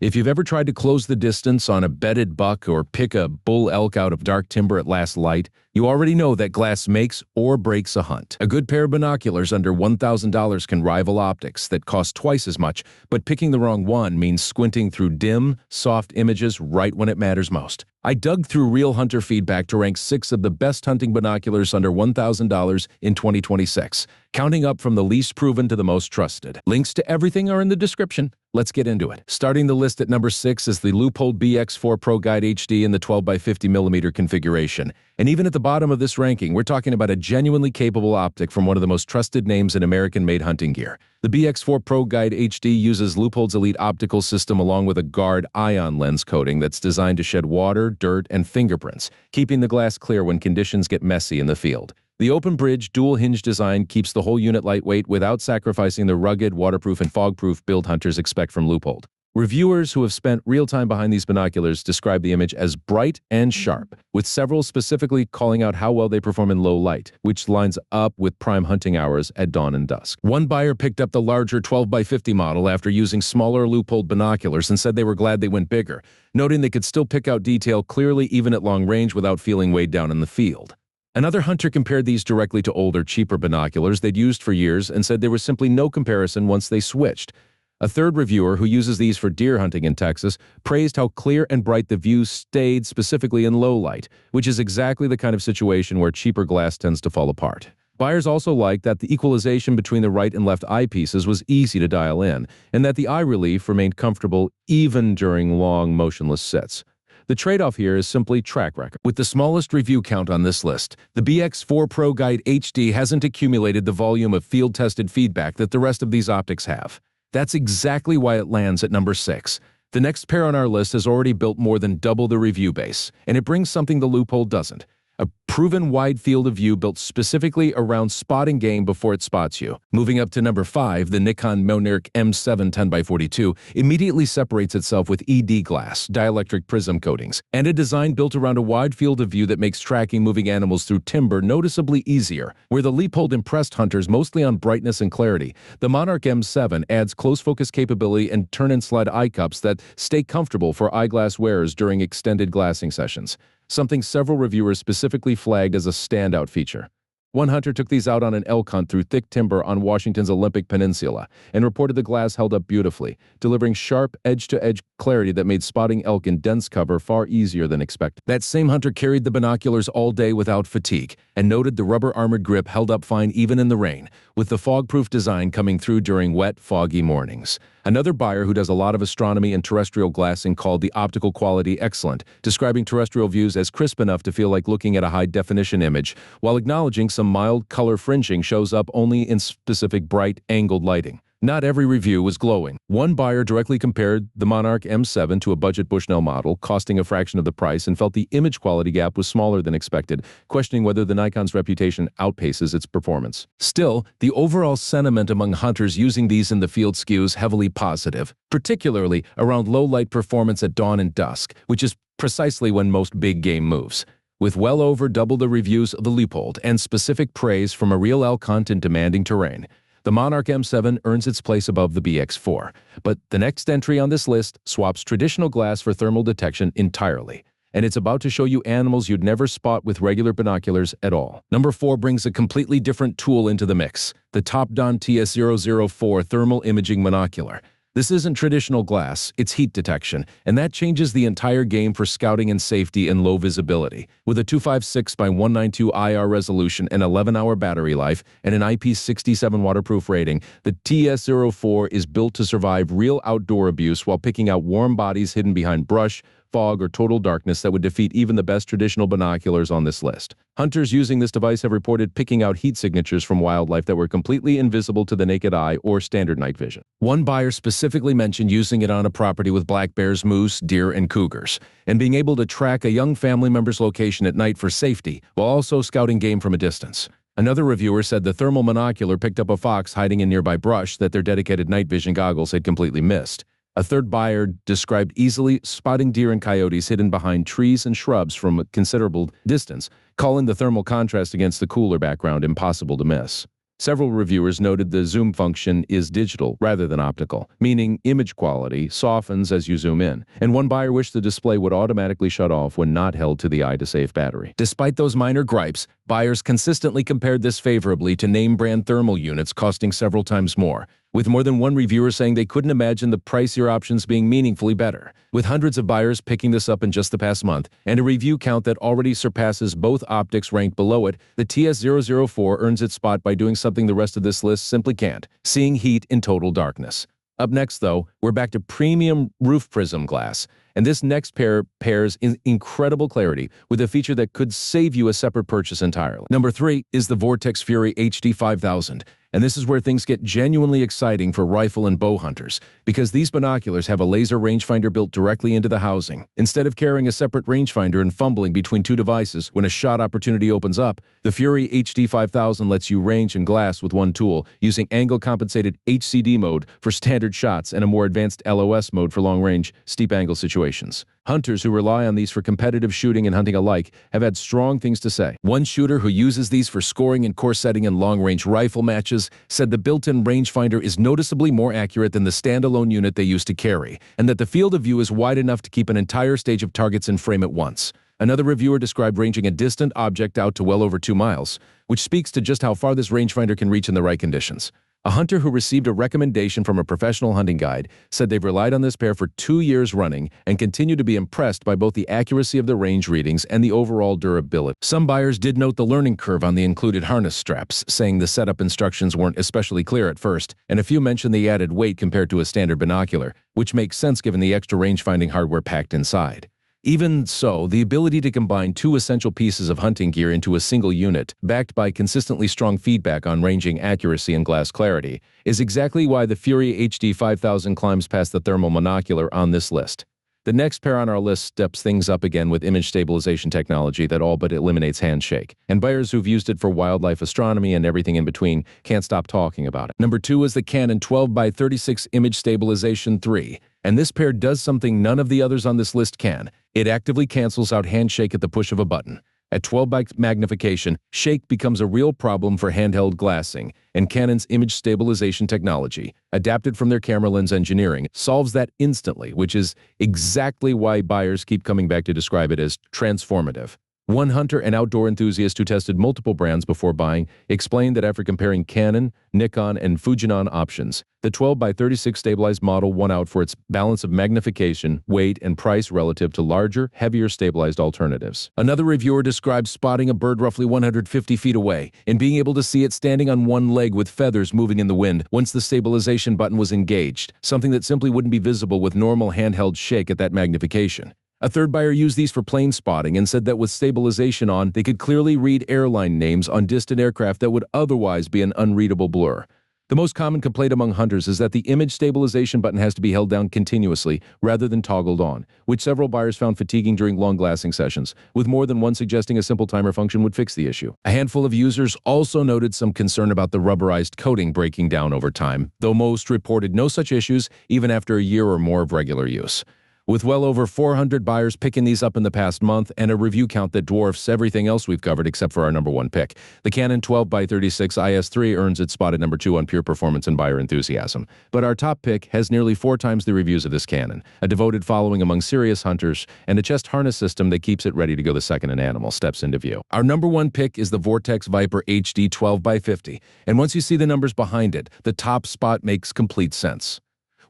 If you've ever tried to close the distance on a bedded buck or pick a bull elk out of dark timber at last light, you already know that glass makes or breaks a hunt. A good pair of binoculars under $1,000 can rival optics that cost twice as much, but picking the wrong one means squinting through dim, soft images right when it matters most. I dug through real hunter feedback to rank 6 of the best hunting binoculars under $1,000 in 2026, counting up from the least proven to the most trusted. Links to everything are in the description. Let's get into it. Starting the list at number 6 is the Leupold BX-4 Pro Guide HD in the 12x50mm configuration. And even at the bottom of this ranking, we're talking about a genuinely capable optic from one of the most trusted names in American-made hunting gear. The BX-4 Pro Guide HD uses Leupold's elite optical system along with a guard ion lens coating that's designed to shed water, dirt, and fingerprints, keeping the glass clear when conditions get messy in the field. The open bridge, dual hinge design keeps the whole unit lightweight without sacrificing the rugged, waterproof, and fog-proof build hunters expect from Leupold. Reviewers who have spent real time behind these binoculars describe the image as bright and sharp, with several specifically calling out how well they perform in low light, which lines up with prime hunting hours at dawn and dusk. One buyer picked up the larger 12x50 model after using smaller Leupold binoculars and said they were glad they went bigger, noting they could still pick out detail clearly even at long range without feeling weighed down in the field. Another hunter compared these directly to older, cheaper binoculars they'd used for years and said there was simply no comparison once they switched. A third reviewer, who uses these for deer hunting in Texas, praised how clear and bright the view stayed specifically in low light, which is exactly the kind of situation where cheaper glass tends to fall apart. Buyers also liked that the equalization between the right and left eyepieces was easy to dial in, and that the eye relief remained comfortable even during long, motionless sits. The trade-off here is simply track record. With the smallest review count on this list, the BX-4 Pro Guide HD hasn't accumulated the volume of field-tested feedback that the rest of these optics have. That's exactly why it lands at number 6. The next pair on our list has already built more than double the review base, and it brings something the Leupold doesn't. A proven wide field of view built specifically around spotting game before it spots you. Moving up to number 5, the Nikon MONARCH M7 10x42 immediately separates itself with ED glass, dielectric prism coatings, and a design built around a wide field of view that makes tracking moving animals through timber noticeably easier. Where the Leupold impressed hunters mostly on brightness and clarity, the MONARCH M7 adds close focus capability and turn-and-slide eye cups that stay comfortable for eyeglass wearers during extended glassing sessions, something several reviewers specifically flagged as a standout feature. One hunter took these out on an elk hunt through thick timber on Washington's Olympic Peninsula and reported the glass held up beautifully, delivering sharp, edge-to-edge clarity that made spotting elk in dense cover far easier than expected. That same hunter carried the binoculars all day without fatigue and noted the rubber-armored grip held up fine even in the rain, with the fog-proof design coming through during wet, foggy mornings. Another buyer who does a lot of astronomy and terrestrial glassing called the optical quality excellent, describing terrestrial views as crisp enough to feel like looking at a high-definition image, while acknowledging some mild color fringing shows up only in specific bright, angled lighting. Not every review was glowing. One buyer directly compared the MONARCH M7 to a budget Bushnell model, costing a fraction of the price, and felt the image quality gap was smaller than expected, questioning whether the Nikon's reputation outpaces its performance. Still, the overall sentiment among hunters using these in the field skews heavily positive, particularly around low-light performance at dawn and dusk, which is precisely when most big game moves. With well over double the reviews of the Leupold and specific praise from a real elk hunt in demanding terrain, the MONARCH M7 earns its place above the BX-4, but the next entry on this list swaps traditional glass for thermal detection entirely, and it's about to show you animals you'd never spot with regular binoculars at all. Number 4 brings a completely different tool into the mix, the TOPDON TS004 thermal imaging monocular. This isn't traditional glass, it's heat detection, and that changes the entire game for scouting and safety in low visibility. With a 256x192 IR resolution and 11-hour battery life and an IP67 waterproof rating, the TS04 is built to survive real outdoor abuse while picking out warm bodies hidden behind brush, fog, or total darkness that would defeat even the best traditional binoculars on this list. Hunters using this device have reported picking out heat signatures from wildlife that were completely invisible to the naked eye or standard night vision. One buyer specifically mentioned using it on a property with black bears, moose, deer, and cougars, and being able to track a young family member's location at night for safety while also scouting game from a distance. Another reviewer said the thermal monocular picked up a fox hiding in nearby brush that their dedicated night vision goggles had completely missed. A third buyer described easily spotting deer and coyotes hidden behind trees and shrubs from a considerable distance, calling the thermal contrast against the cooler background impossible to miss. Several reviewers noted the zoom function is digital rather than optical, meaning image quality softens as you zoom in, and one buyer wished the display would automatically shut off when not held to the eye to save battery. Despite those minor gripes, buyers consistently compared this favorably to name-brand thermal units costing several times more, with more than one reviewer saying they couldn't imagine the pricier options being meaningfully better. With hundreds of buyers picking this up in just the past month, and a review count that already surpasses both optics ranked below it, the TS004 earns its spot by doing something the rest of this list simply can't: seeing heat in total darkness. Up next, though, we're back to premium roof prism glass, and this next pair pairs in incredible clarity with a feature that could save you a separate purchase entirely. Number 3 is the Vortex Fury HD 5000, and this is where things get genuinely exciting for rifle and bow hunters, because these binoculars have a laser rangefinder built directly into the housing. Instead of carrying a separate rangefinder and fumbling between two devices when a shot opportunity opens up, the Fury HD 5000 lets you range and glass with one tool, using angle-compensated HCD mode for standard shots and a more advanced LOS mode for long-range, steep-angle situations. Hunters who rely on these for competitive shooting and hunting alike have had strong things to say. One shooter who uses these for scoring in course setting and long-range rifle matches said the built-in rangefinder is noticeably more accurate than the standalone unit they used to carry, and that the field of view is wide enough to keep an entire stage of targets in frame at once. Another reviewer described ranging a distant object out to well over 2 miles, which speaks to just how far this rangefinder can reach in the right conditions. A hunter who received a recommendation from a professional hunting guide said they've relied on this pair for 2 years running and continue to be impressed by both the accuracy of the range readings and the overall durability. Some buyers did note the learning curve on the included harness straps, saying the setup instructions weren't especially clear at first, and a few mentioned the added weight compared to a standard binocular, which makes sense given the extra range-finding hardware packed inside. Even so, the ability to combine two essential pieces of hunting gear into a single unit, backed by consistently strong feedback on ranging accuracy and glass clarity, is exactly why the Fury HD 5000 climbs past the thermal monocular on this list. The next pair on our list steps things up again with image stabilization technology that all but eliminates handshake, and buyers who've used it for wildlife astronomy and everything in between can't stop talking about it. Number 2 is the Canon 12x36 Image Stabilization III, and this pair does something none of the others on this list can. It actively cancels out handshake at the push of a button. At 12x magnification, shake becomes a real problem for handheld glassing, and Canon's image stabilization technology, adapted from their camera lens engineering, solves that instantly, which is exactly why buyers keep coming back to describe it as transformative. One hunter and outdoor enthusiast who tested multiple brands before buying explained that after comparing Canon, Nikon, and Fujinon options, the 12x36 stabilized model won out for its balance of magnification, weight, and price relative to larger, heavier stabilized alternatives. Another reviewer described spotting a bird roughly 150 feet away and being able to see it standing on one leg with feathers moving in the wind once the stabilization button was engaged, something that simply wouldn't be visible with normal handheld shake at that magnification. A third buyer used these for plane spotting and said that with stabilization on, they could clearly read airline names on distant aircraft that would otherwise be an unreadable blur. The most common complaint among hunters is that the image stabilization button has to be held down continuously rather than toggled on, which several buyers found fatiguing during long glassing sessions, with more than one suggesting a simple timer function would fix the issue. A handful of users also noted some concern about the rubberized coating breaking down over time, though most reported no such issues even after a year or more of regular use. With well over 400 buyers picking these up in the past month and a review count that dwarfs everything else we've covered except for our number 1 pick, the Canon 12x36 IS3 earns its spot at number 2 on pure performance and buyer enthusiasm. But our top pick has nearly 4 times the reviews of this Canon, a devoted following among serious hunters, and a chest harness system that keeps it ready to go the second an animal steps into view. Our number 1 pick is the Vortex Viper HD 12x50, and once you see the numbers behind it, the top spot makes complete sense.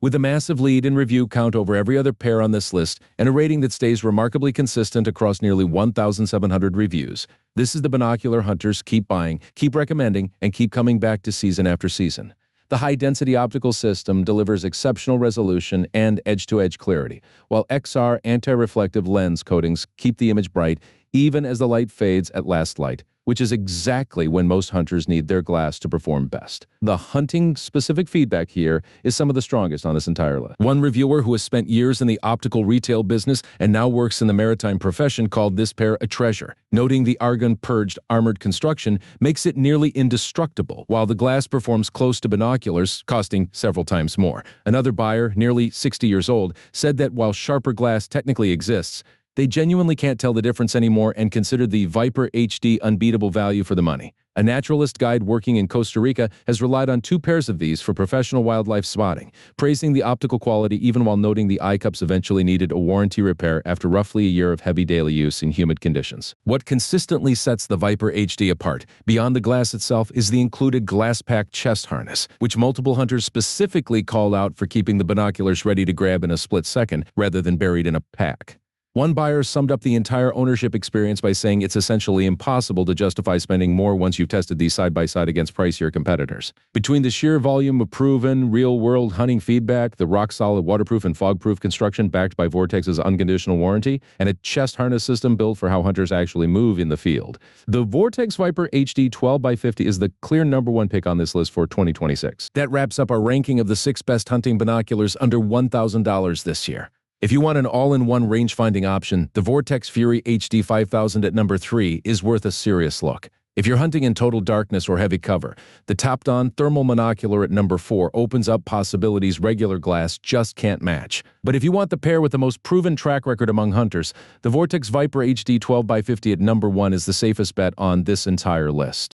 With a massive lead in review count over every other pair on this list and a rating that stays remarkably consistent across nearly 1,700 reviews, this is the binocular hunters keep buying, keep recommending, and keep coming back to season after season. The high-density optical system delivers exceptional resolution and edge-to-edge clarity, while XR anti-reflective lens coatings keep the image bright even as the light fades at last light, which is exactly when most hunters need their glass to perform best. The hunting-specific feedback here is some of the strongest on this entire list. One reviewer who has spent years in the optical retail business and now works in the maritime profession called this pair a treasure, noting the argon-purged armored construction makes it nearly indestructible, while the glass performs close to binoculars, costing several times more. Another buyer, nearly 60 years old, said that while sharper glass technically exists, they genuinely can't tell the difference anymore and consider the Viper HD unbeatable value for the money. A naturalist guide working in Costa Rica has relied on 2 pairs of these for professional wildlife spotting, praising the optical quality even while noting the eye cups eventually needed a warranty repair after roughly a year of heavy daily use in humid conditions. What consistently sets the Viper HD apart, beyond the glass itself, is the included glass-packed chest harness, which multiple hunters specifically called out for keeping the binoculars ready to grab in a split second rather than buried in a pack. One buyer summed up the entire ownership experience by saying it's essentially impossible to justify spending more once you've tested these side by side against pricier competitors. Between the sheer volume of proven, real-world hunting feedback, the rock-solid waterproof and fog-proof construction backed by Vortex's unconditional warranty, and a chest harness system built for how hunters actually move in the field, the Vortex Viper HD 12x50 is the clear #1 pick on this list for 2026. That wraps up our ranking of the 6 best hunting binoculars under $1,000 this year. If you want an all-in-one range-finding option, the Vortex Fury HD 5000 at #3 is worth a serious look. If you're hunting in total darkness or heavy cover, the TOPDON thermal monocular at #4 opens up possibilities regular glass just can't match. But if you want the pair with the most proven track record among hunters, the Vortex Viper HD 12x50 at #1 is the safest bet on this entire list.